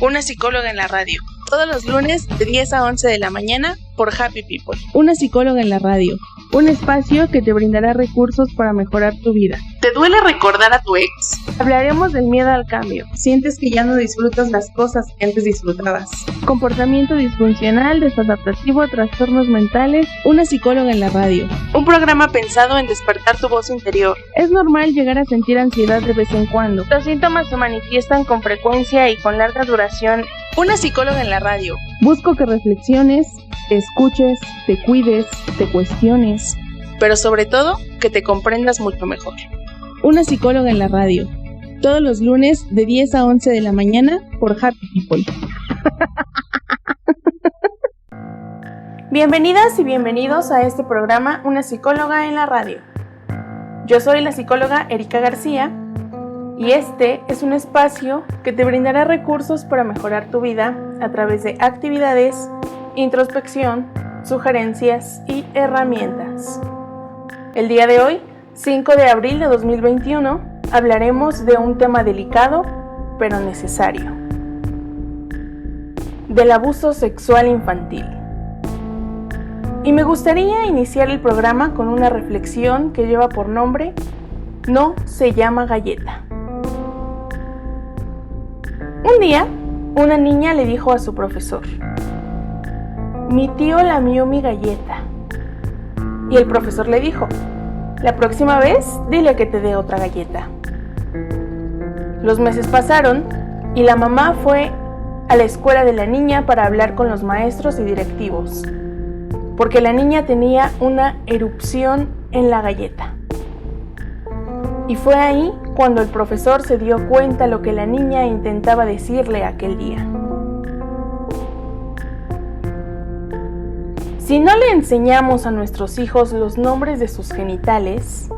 Una psicóloga en la radio. Todos los lunes de 10 a 11 de la mañana por Happy People. Una psicóloga en la radio. Un espacio que te brindará recursos para mejorar tu vida. ¿Te duele recordar a tu ex? Hablaremos del miedo al cambio. ¿Sientes que ya no disfrutas las cosas que antes disfrutabas? Comportamiento disfuncional, desadaptativo, trastornos mentales. Una psicóloga en la radio. Un programa pensado en despertar tu voz interior. Es normal llegar a sentir ansiedad de vez en cuando. Los síntomas se manifiestan con frecuencia y con larga duración. Una psicóloga en la radio. Busco que reflexiones, te escuches, te cuides, te cuestiones. Pero sobre todo, que te comprendas mucho mejor. Una psicóloga en la radio. Todos los lunes de 10 a 11 de la mañana por Happy People. Bienvenidas y bienvenidos a este programa Una psicóloga en la radio. Yo soy la psicóloga Erika García y este es un espacio que te brindará recursos para mejorar tu vida a través de actividades, introspección, sugerencias y herramientas. El día de hoy, 5 de abril de 2021, hablaremos de un tema delicado, pero necesario. Del abuso sexual infantil. Y me gustaría iniciar el programa con una reflexión que lleva por nombre No se llama galleta. Un día, una niña le dijo a su profesor: mi tío lamió mi galleta. Y el profesor le dijo: la próxima vez, dile que te dé otra galleta. Los meses pasaron y la mamá fue a la escuela de la niña para hablar con los maestros y directivos, porque la niña tenía una erupción en la galleta. Y fue ahí cuando el profesor se dio cuenta lo que la niña intentaba decirle aquel día. Si no le enseñamos a nuestros hijos los nombres de sus genitales,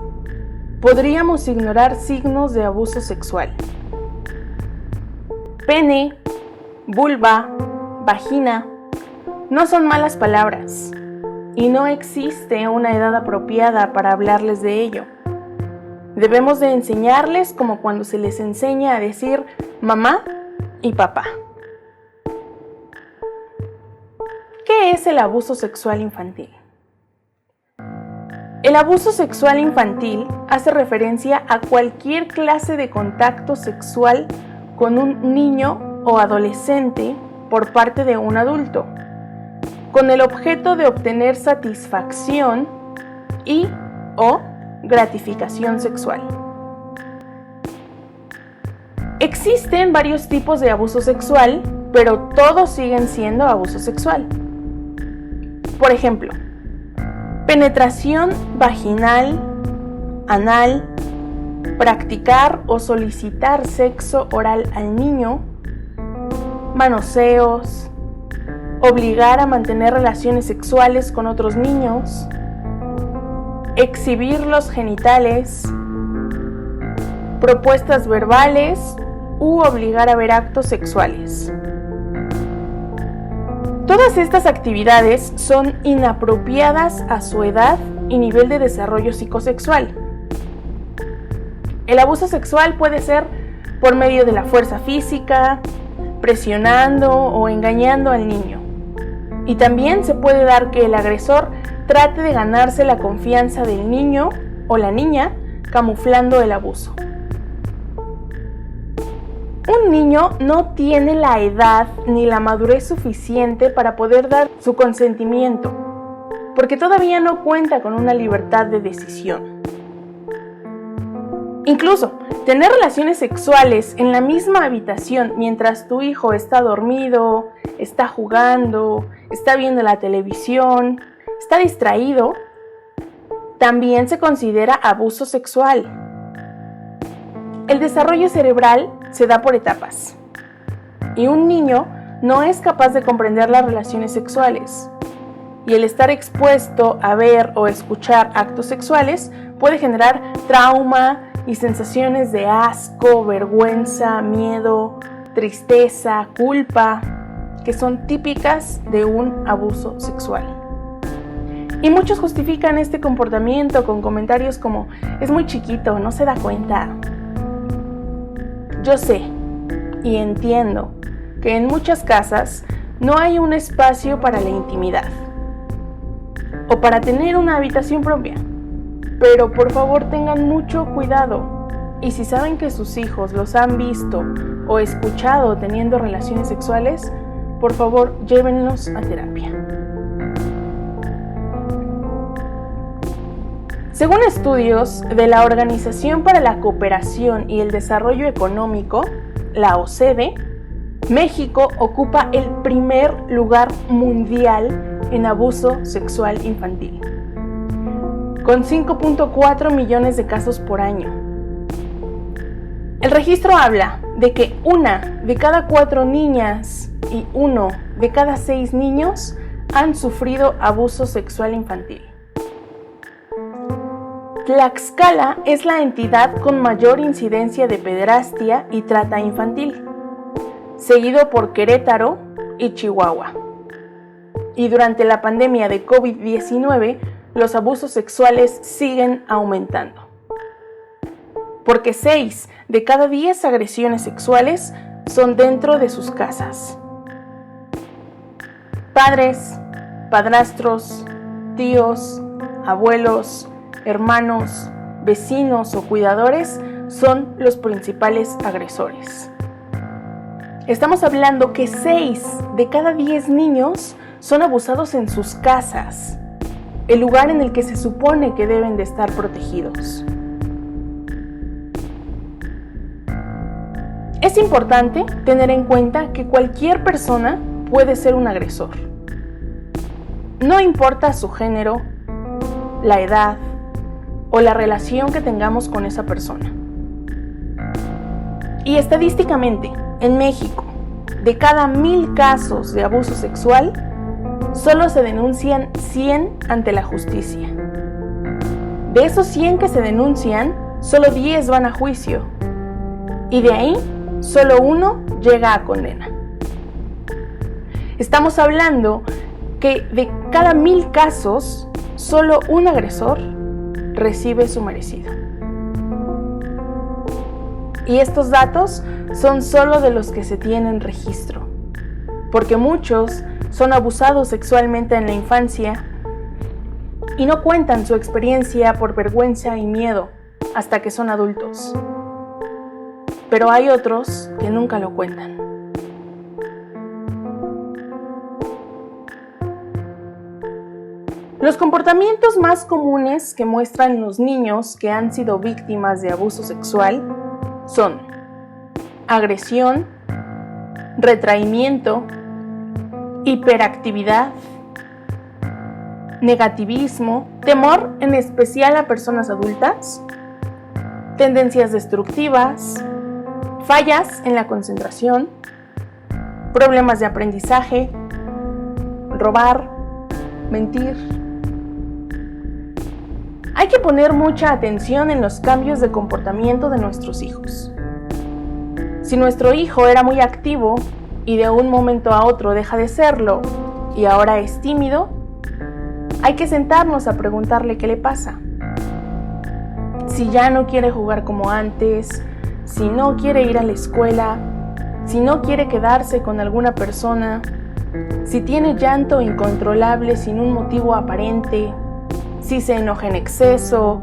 podríamos ignorar signos de abuso sexual. Pene, vulva, vagina, no son malas palabras y no existe una edad apropiada para hablarles de ello. Debemos de enseñarles como cuando se les enseña a decir mamá y papá. ¿Qué es el abuso sexual infantil? El abuso sexual infantil hace referencia a cualquier clase de contacto sexual con un niño o adolescente por parte de un adulto, con el objeto de obtener satisfacción y/o gratificación sexual. Existen varios tipos de abuso sexual, pero todos siguen siendo abuso sexual. Por ejemplo, penetración vaginal, anal, practicar o solicitar sexo oral al niño, manoseos, obligar a mantener relaciones sexuales con otros niños, exhibir los genitales, propuestas verbales u obligar a ver actos sexuales. Todas estas actividades son inapropiadas a su edad y nivel de desarrollo psicosexual. El abuso sexual puede ser por medio de la fuerza física, presionando o engañando al niño. Y también se puede dar que el agresor trate de ganarse la confianza del niño o la niña camuflando el abuso. Un niño no tiene la edad ni la madurez suficiente para poder dar su consentimiento, porque todavía no cuenta con una libertad de decisión. Incluso, tener relaciones sexuales en la misma habitación mientras tu hijo está dormido, está jugando, está viendo la televisión, está distraído, también se considera abuso sexual. El desarrollo cerebral se da por etapas y un niño no es capaz de comprender las relaciones sexuales, y el estar expuesto a ver o escuchar actos sexuales puede generar trauma y sensaciones de asco, vergüenza, miedo, tristeza, culpa, que son típicas de un abuso sexual. Y muchos justifican este comportamiento con comentarios como: es muy chiquito, no se da cuenta. Yo sé y entiendo que en muchas casas no hay un espacio para la intimidad o para tener una habitación propia. Pero por favor tengan mucho cuidado, y si saben que sus hijos los han visto o escuchado teniendo relaciones sexuales, por favor llévenlos a terapia. Según estudios de la Organización para la Cooperación y el Desarrollo Económico, la OCDE, México ocupa el primer lugar mundial en abuso sexual infantil, con 5.4 millones de casos por año. El registro habla de que 1 de cada 4 niñas y 1 de cada 6 niños han sufrido abuso sexual infantil. Tlaxcala es la entidad con mayor incidencia de pederastia y trata infantil, seguido por Querétaro y Chihuahua. Y durante la pandemia de COVID-19, los abusos sexuales siguen aumentando, porque 6 de cada 10 agresiones sexuales son dentro de sus casas. Padres, padrastros, tíos, abuelos, hermanos, vecinos o cuidadores son los principales agresores. Estamos hablando que 6 de cada 10 niños son abusados en sus casas, el lugar en el que se supone que deben de estar protegidos. Es importante tener en cuenta que cualquier persona puede ser un agresor. No importa su género, la edad o la relación que tengamos con esa persona. Y estadísticamente, en México, de cada 1000 casos de abuso sexual, solo se denuncian 100 ante la justicia. De esos 100 que se denuncian, solo 10 van a juicio. Y de ahí, solo 1 llega a condena. Estamos hablando que de cada 1000 casos, solo un agresor recibe su merecido. Y estos datos son solo de los que se tienen registro, porque muchos son abusados sexualmente en la infancia y no cuentan su experiencia por vergüenza y miedo hasta que son adultos. Pero hay otros que nunca lo cuentan. Los comportamientos más comunes que muestran los niños que han sido víctimas de abuso sexual son agresión, retraimiento, hiperactividad, negativismo, temor en especial a personas adultas, tendencias destructivas, fallas en la concentración, problemas de aprendizaje, robar, mentir. Hay que poner mucha atención en los cambios de comportamiento de nuestros hijos. Si nuestro hijo era muy activo y de un momento a otro deja de serlo y ahora es tímido, hay que sentarnos a preguntarle qué le pasa. Si ya no quiere jugar como antes, si no quiere ir a la escuela, si no quiere quedarse con alguna persona, si tiene llanto incontrolable sin un motivo aparente, si se enoja en exceso,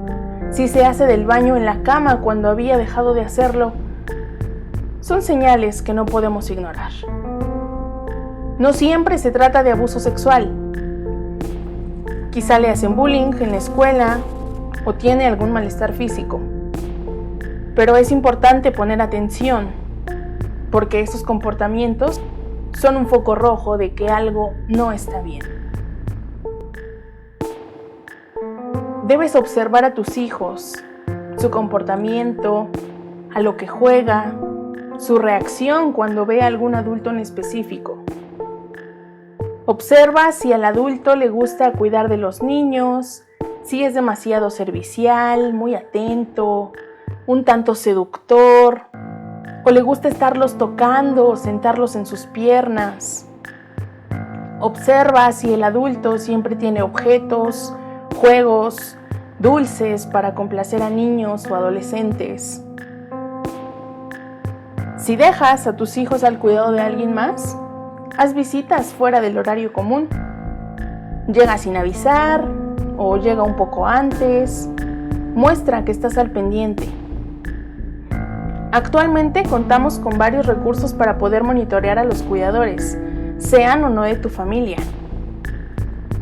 si se hace del baño en la cama cuando había dejado de hacerlo, son señales que no podemos ignorar. No siempre se trata de abuso sexual. Quizá le hacen bullying en la escuela o tiene algún malestar físico. Pero es importante poner atención, porque esos comportamientos son un foco rojo de que algo no está bien. Debes observar a tus hijos, su comportamiento, a lo que juega, su reacción cuando ve a algún adulto en específico. Observa si al adulto le gusta cuidar de los niños, si es demasiado servicial, muy atento, un tanto seductor, o le gusta estarlos tocando o sentarlos en sus piernas. Observa si el adulto siempre tiene objetos, juegos, dulces para complacer a niños o adolescentes. Si dejas a tus hijos al cuidado de alguien más, haz visitas fuera del horario común. Llega sin avisar o llega un poco antes. Muestra que estás al pendiente. Actualmente contamos con varios recursos para poder monitorear a los cuidadores, sean o no de tu familia.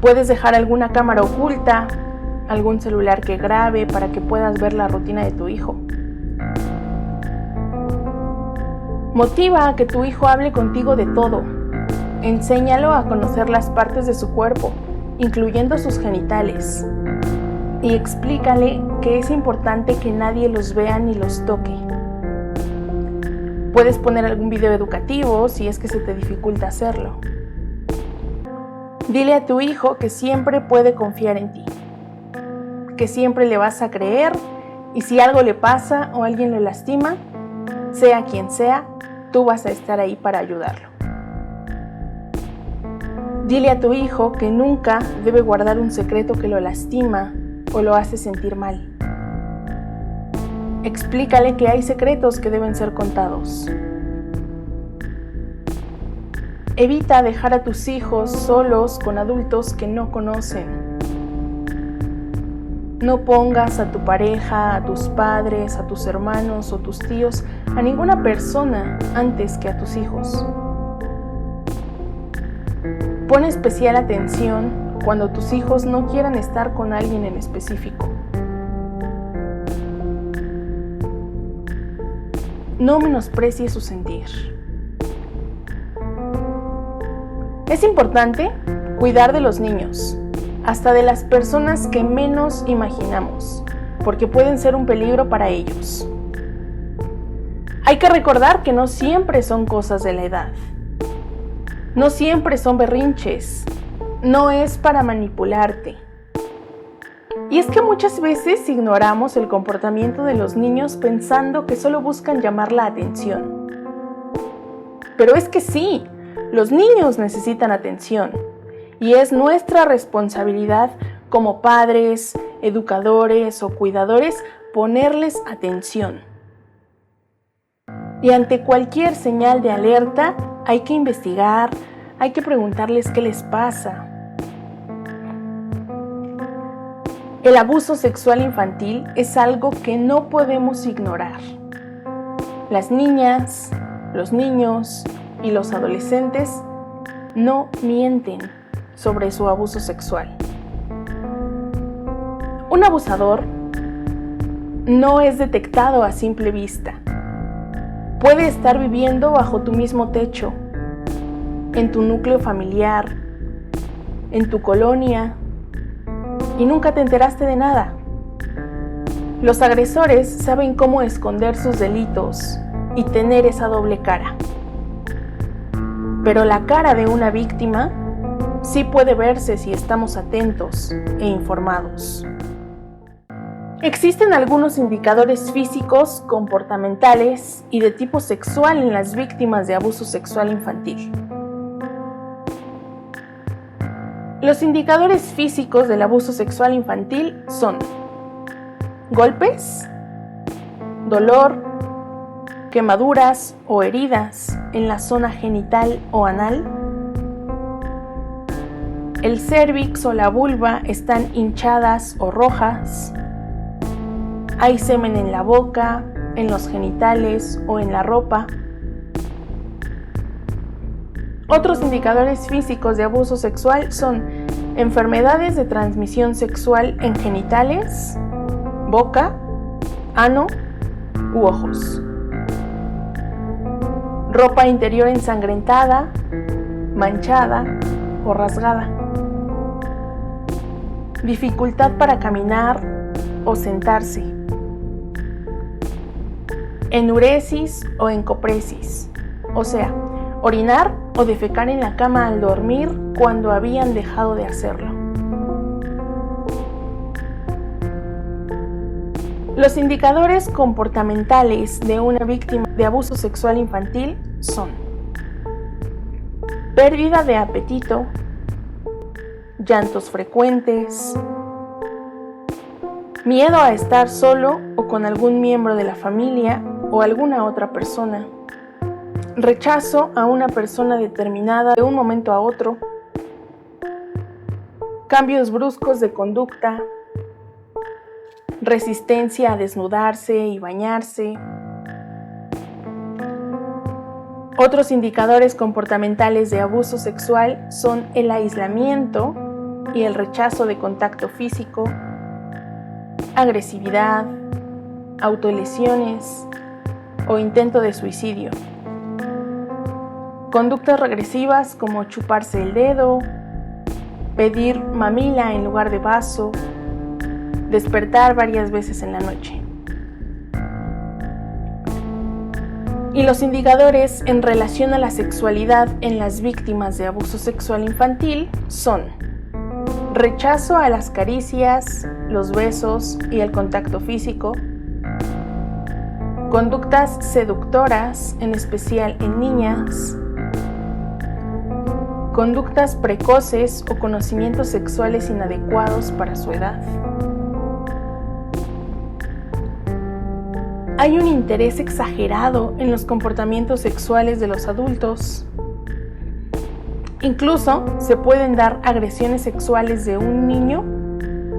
Puedes dejar alguna cámara oculta, algún celular que grabe para que puedas ver la rutina de tu hijo. Motiva a que tu hijo hable contigo de todo. Enséñalo a conocer las partes de su cuerpo, incluyendo sus genitales. Y explícale que es importante que nadie los vea ni los toque. Puedes poner algún video educativo si es que se te dificulta hacerlo. Dile a tu hijo que siempre puede confiar en ti, que siempre le vas a creer y si algo le pasa o alguien lo lastima, sea quien sea, tú vas a estar ahí para ayudarlo. Dile a tu hijo que nunca debe guardar un secreto que lo lastima o lo hace sentir mal. Explícale que hay secretos que deben ser contados. Evita dejar a tus hijos solos con adultos que no conocen. No pongas a tu pareja, a tus padres, a tus hermanos o tus tíos, a ninguna persona antes que a tus hijos. Pon especial atención cuando tus hijos no quieran estar con alguien en específico. No menosprecies su sentir. Es importante cuidar de los niños, hasta de las personas que menos imaginamos, porque pueden ser un peligro para ellos. Hay que recordar que no siempre son cosas de la edad. No siempre son berrinches. No es para manipularte. Y es que muchas veces ignoramos el comportamiento de los niños pensando que solo buscan llamar la atención. Pero es que sí, los niños necesitan atención. Y es nuestra responsabilidad como padres, educadores o cuidadores ponerles atención. Y ante cualquier señal de alerta hay que investigar, hay que preguntarles qué les pasa. El abuso sexual infantil es algo que no podemos ignorar. Las niñas, los niños y los adolescentes no mienten sobre su abuso sexual. Un abusador no es detectado a simple vista. Puede estar viviendo bajo tu mismo techo, en tu núcleo familiar, en tu colonia, y nunca te enteraste de nada. Los agresores saben cómo esconder sus delitos y tener esa doble cara. Pero la cara de una víctima sí puede verse si estamos atentos e informados. Existen algunos indicadores físicos, comportamentales y de tipo sexual en las víctimas de abuso sexual infantil. Los indicadores físicos del abuso sexual infantil son golpes, dolor, quemaduras o heridas en la zona genital o anal. El cérvix o la vulva están hinchadas o rojas. Hay semen en la boca, en los genitales o en la ropa. Otros indicadores físicos de abuso sexual son enfermedades de transmisión sexual en genitales, boca, ano u ojos. Ropa interior ensangrentada, manchada o rasgada. Dificultad para caminar o sentarse. Enuresis o encopresis, o sea, orinar o defecar en la cama al dormir cuando habían dejado de hacerlo. Los indicadores comportamentales de una víctima de abuso sexual infantil son pérdida de apetito, llantos frecuentes, miedo a estar solo o con algún miembro de la familia o alguna otra persona, rechazo a una persona determinada de un momento a otro, cambios bruscos de conducta, resistencia a desnudarse y bañarse. Otros indicadores comportamentales de abuso sexual son el aislamiento y el rechazo de contacto físico, agresividad, autolesiones o intento de suicidio. Conductas regresivas como chuparse el dedo, pedir mamila en lugar de vaso, despertar varias veces en la noche. Y los indicadores en relación a la sexualidad en las víctimas de abuso sexual infantil son rechazo a las caricias, los besos y el contacto físico, conductas seductoras, en especial en niñas, conductas precoces o conocimientos sexuales inadecuados para su edad. Hay un interés exagerado en los comportamientos sexuales de los adultos. Incluso se pueden dar agresiones sexuales de un niño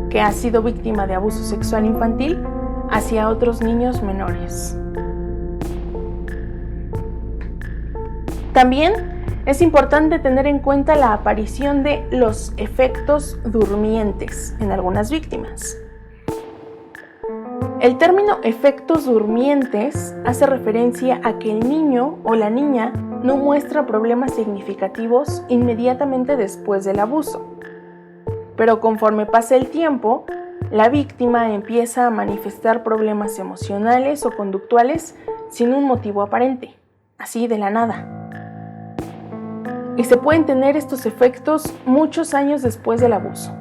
que ha sido víctima de abuso sexual infantil hacia otros niños menores. También es importante tener en cuenta la aparición de los efectos durmientes en algunas víctimas. El término efectos durmientes hace referencia a que el niño o la niña no muestra problemas significativos inmediatamente después del abuso, pero conforme pasa el tiempo, la víctima empieza a manifestar problemas emocionales o conductuales sin un motivo aparente, así de la nada. Y se pueden tener estos efectos muchos años después del abuso.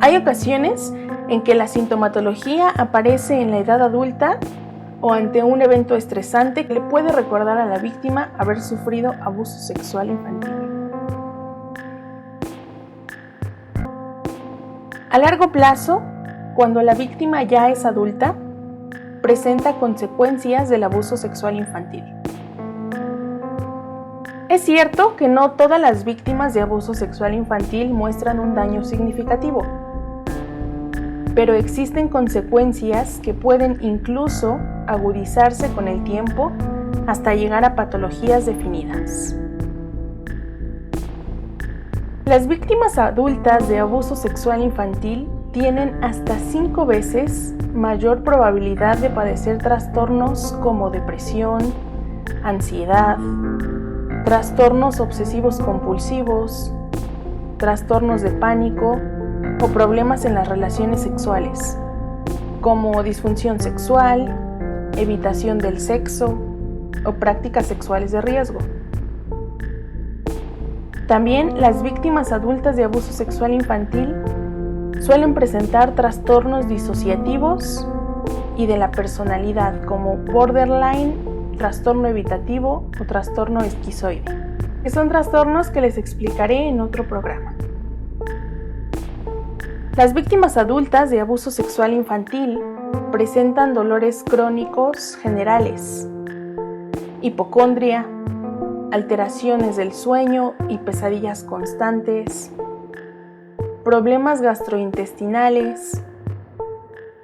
Hay ocasiones en que la sintomatología aparece en la edad adulta o ante un evento estresante que le puede recordar a la víctima haber sufrido abuso sexual infantil. A largo plazo, cuando la víctima ya es adulta, presenta consecuencias del abuso sexual infantil. Es cierto que no todas las víctimas de abuso sexual infantil muestran un daño significativo, pero existen consecuencias que pueden incluso agudizarse con el tiempo hasta llegar a patologías definidas. Las víctimas adultas de abuso sexual infantil tienen hasta 5 veces mayor probabilidad de padecer trastornos como depresión, ansiedad, trastornos obsesivos compulsivos, trastornos de pánico o problemas en las relaciones sexuales, como disfunción sexual, evitación del sexo o prácticas sexuales de riesgo. También las víctimas adultas de abuso sexual infantil suelen presentar trastornos disociativos y de la personalidad, como borderline, trastorno evitativo o trastorno esquizoide, que son trastornos que les explicaré en otro programa. Las víctimas adultas de abuso sexual infantil presentan dolores crónicos generales, hipocondria, alteraciones del sueño y pesadillas constantes, problemas gastrointestinales,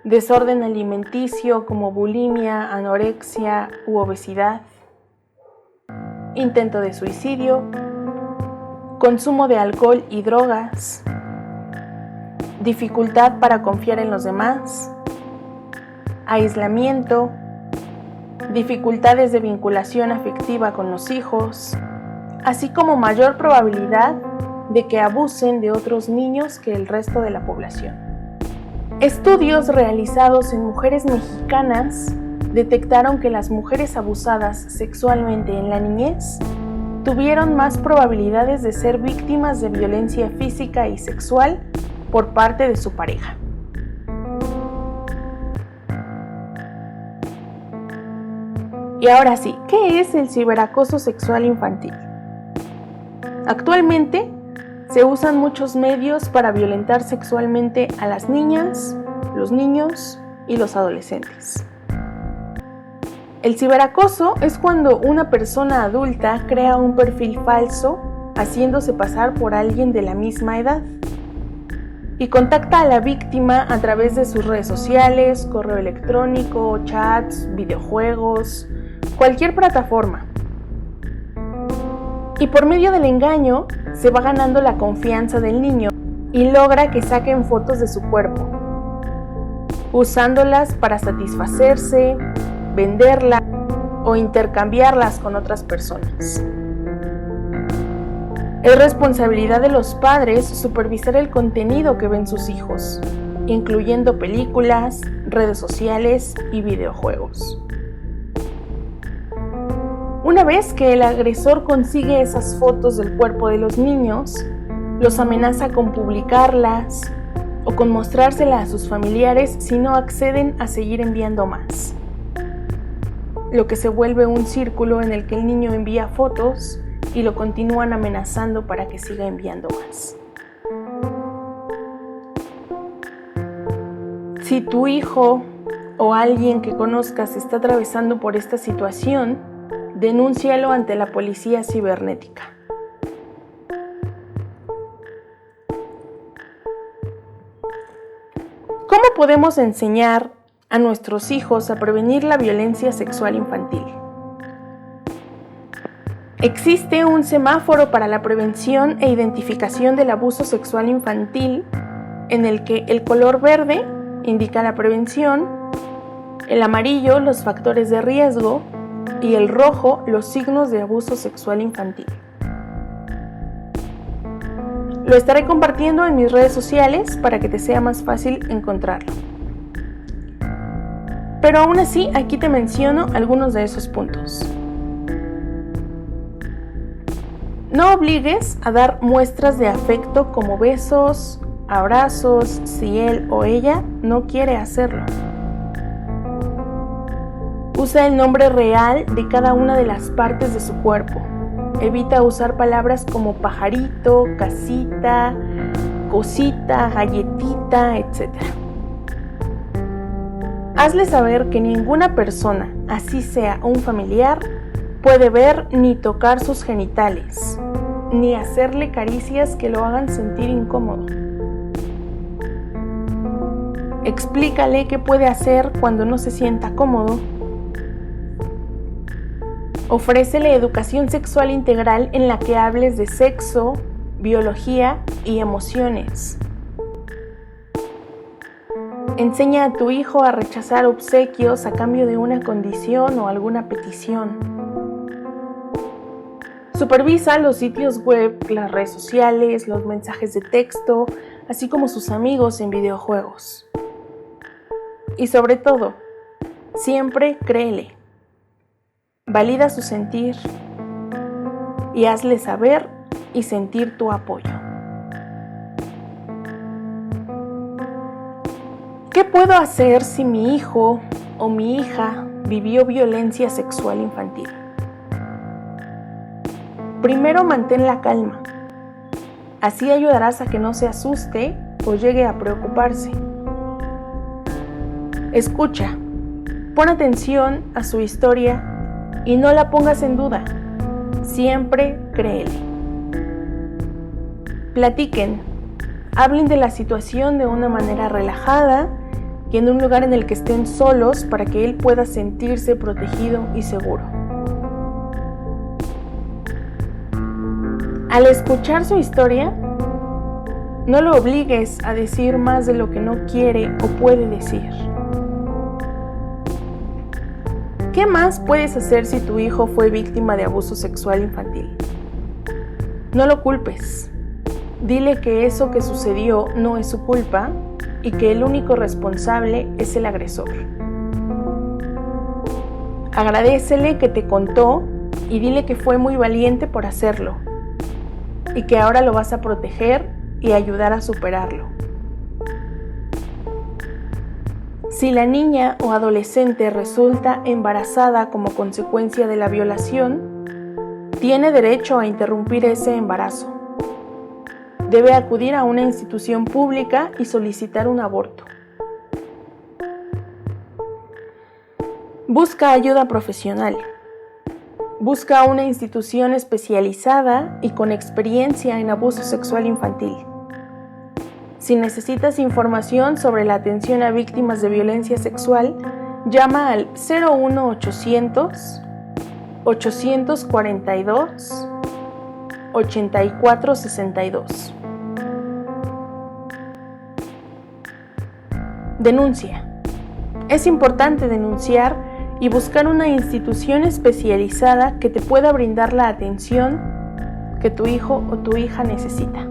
desorden alimenticio como bulimia, anorexia u obesidad, intento de suicidio, consumo de alcohol y drogas, dificultad para confiar en los demás, aislamiento, dificultades de vinculación afectiva con los hijos, así como mayor probabilidad de que abusen de otros niños que el resto de la población. Estudios realizados en mujeres mexicanas detectaron que las mujeres abusadas sexualmente en la niñez tuvieron más probabilidades de ser víctimas de violencia física y sexual por parte de su pareja. Y ahora sí, ¿qué es el ciberacoso sexual infantil? Actualmente se usan muchos medios para violentar sexualmente a las niñas, los niños y los adolescentes. El ciberacoso es cuando una persona adulta crea un perfil falso haciéndose pasar por alguien de la misma edad y contacta a la víctima a través de sus redes sociales, correo electrónico, chats, videojuegos, cualquier plataforma. Y por medio del engaño se va ganando la confianza del niño y logra que saquen fotos de su cuerpo, usándolas para satisfacerse, venderlas o intercambiarlas con otras personas. Es responsabilidad de los padres supervisar el contenido que ven sus hijos, incluyendo películas, redes sociales y videojuegos. Una vez que el agresor consigue esas fotos del cuerpo de los niños, los amenaza con publicarlas o con mostrárselas a sus familiares si no acceden a seguir enviando más. Lo que se vuelve un círculo en el que el niño envía fotos y lo continúan amenazando para que siga enviando más. Si tu hijo o alguien que conozcas está atravesando por esta situación, denúncialo ante la policía cibernética. ¿Cómo podemos enseñar a nuestros hijos a prevenir la violencia sexual infantil? Existe un semáforo para la prevención e identificación del abuso sexual infantil en el que el color verde indica la prevención, el amarillo los factores de riesgo y el rojo los signos de abuso sexual infantil. Lo estaré compartiendo en mis redes sociales para que te sea más fácil encontrarlo. Pero aún así, aquí te menciono algunos de esos puntos. No obligues a dar muestras de afecto como besos, abrazos, si él o ella no quiere hacerlo. Usa el nombre real de cada una de las partes de su cuerpo. Evita usar palabras como pajarito, casita, cosita, galletita, etc. Hazle saber que ninguna persona, así sea un familiar, puede ver ni tocar sus genitales, ni hacerle caricias que lo hagan sentir incómodo. Explícale qué puede hacer cuando no se sienta cómodo. Ofrécele educación sexual integral en la que hables de sexo, biología y emociones. Enseña a tu hijo a rechazar obsequios a cambio de una condición o alguna petición. Supervisa los sitios web, las redes sociales, los mensajes de texto, así como sus amigos en videojuegos. Y sobre todo, siempre créele. Valida su sentir y hazle saber y sentir tu apoyo. ¿Qué puedo hacer si mi hijo o mi hija vivió violencia sexual infantil? Primero, mantén la calma. Así ayudarás a que no se asuste o llegue a preocuparse. Escucha, pon atención a su historia y no la pongas en duda. Siempre créele. Platiquen, hablen de la situación de una manera relajada y en un lugar en el que estén solos para que él pueda sentirse protegido y seguro. Al escuchar su historia, no lo obligues a decir más de lo que no quiere o puede decir. ¿Qué más puedes hacer si tu hijo fue víctima de abuso sexual infantil? No lo culpes. Dile que eso que sucedió no es su culpa y que el único responsable es el agresor. Agradécele que te contó y dile que fue muy valiente por hacerlo y que ahora lo vas a proteger y ayudar a superarlo. Si la niña o adolescente resulta embarazada como consecuencia de la violación, tiene derecho a interrumpir ese embarazo. Debe acudir a una institución pública y solicitar un aborto. Busca ayuda profesional. Busca una institución especializada y con experiencia en abuso sexual infantil. Si necesitas información sobre la atención a víctimas de violencia sexual, llama al 01800 842 8462. Denuncia. Es importante denunciar y buscar una institución especializada que te pueda brindar la atención que tu hijo o tu hija necesita.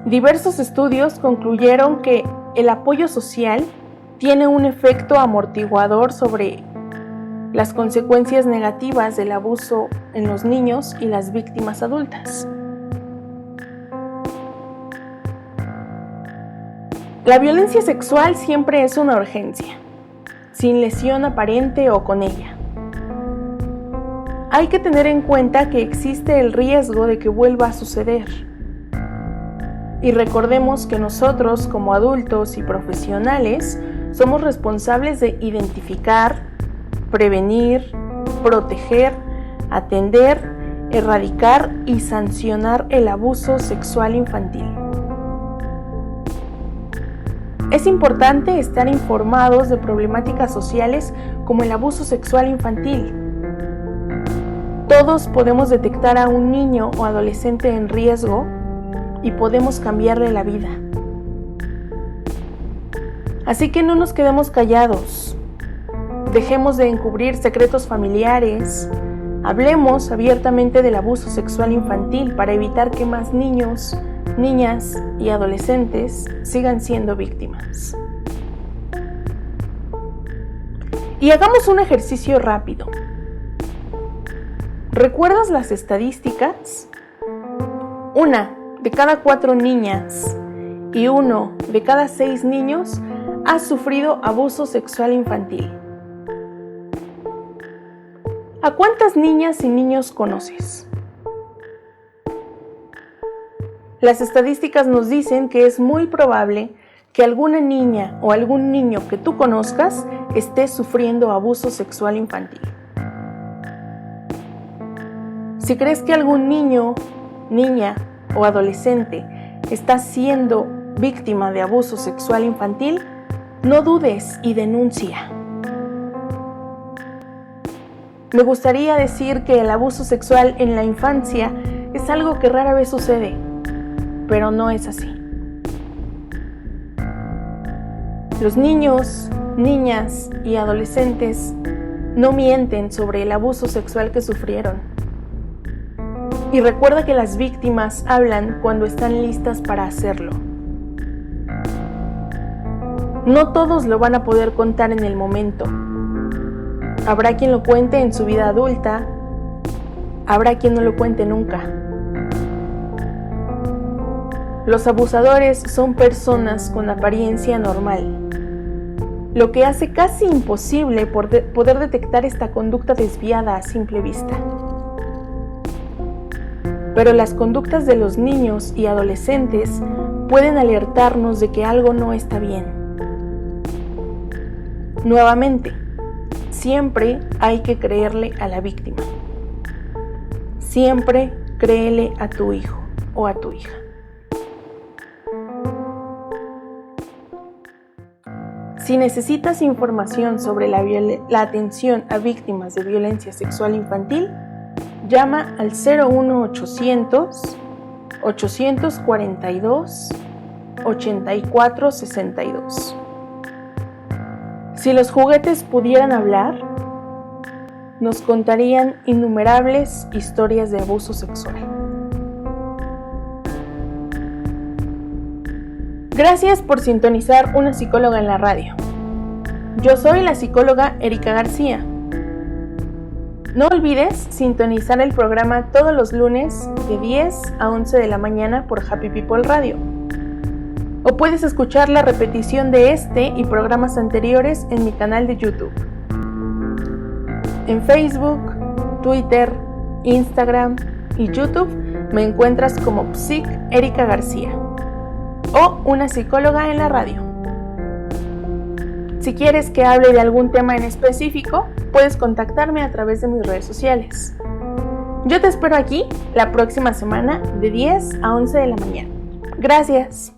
Diversos estudios concluyeron que el apoyo social tiene un efecto amortiguador sobre las consecuencias negativas del abuso en los niños y las víctimas adultas. La violencia sexual siempre es una urgencia, sin lesión aparente o con ella. Hay que tener en cuenta que existe el riesgo de que vuelva a suceder. Y recordemos que nosotros, como adultos y profesionales, somos responsables de identificar, prevenir, proteger, atender, erradicar y sancionar el abuso sexual infantil. Es importante estar informados de problemáticas sociales como el abuso sexual infantil. Todos podemos detectar a un niño o adolescente en riesgo y podemos cambiarle la vida. Así que no nos quedemos callados. Dejemos de encubrir secretos familiares. Hablemos abiertamente del abuso sexual infantil para evitar que más niños, niñas y adolescentes sigan siendo víctimas. Y hagamos un ejercicio rápido. ¿Recuerdas las estadísticas? 1 de cada 4 niñas y 1 de cada 6 niños ha sufrido abuso sexual infantil. ¿A cuántas niñas y niños conoces? Las estadísticas nos dicen que es muy probable que alguna niña o algún niño que tú conozcas esté sufriendo abuso sexual infantil. Si crees que algún niño, niña o adolescente está siendo víctima de abuso sexual infantil, no dudes y denuncia. Me gustaría decir que el abuso sexual en la infancia es algo que rara vez sucede, pero no es así. Los niños, niñas y adolescentes no mienten sobre el abuso sexual que sufrieron. Y recuerda que las víctimas hablan cuando están listas para hacerlo. No todos lo van a poder contar en el momento. Habrá quien lo cuente en su vida adulta, habrá quien no lo cuente nunca. Los abusadores son personas con apariencia normal, lo que hace casi imposible poder detectar esta conducta desviada a simple vista. Pero las conductas de los niños y adolescentes pueden alertarnos de que algo no está bien. Nuevamente, siempre hay que creerle a la víctima. Siempre créele a tu hijo o a tu hija. Si necesitas información sobre la atención a víctimas de violencia sexual infantil, llama al 01800 842 8462. Si los juguetes pudieran hablar, nos contarían innumerables historias de abuso sexual. Gracias por sintonizar Una Psicóloga en la Radio. Yo soy la psicóloga Erika García. No olvides sintonizar el programa todos los lunes de 10 a 11 de la mañana por Happy People Radio. O puedes escuchar la repetición de este y programas anteriores en mi canal de YouTube. En Facebook, Twitter, Instagram y YouTube me encuentras como Psic Erika García. o una psicóloga en la radio. Si quieres que hable de algún tema en específico, puedes contactarme a través de mis redes sociales. Yo te espero aquí la próxima semana de 10 a 11 de la mañana. Gracias.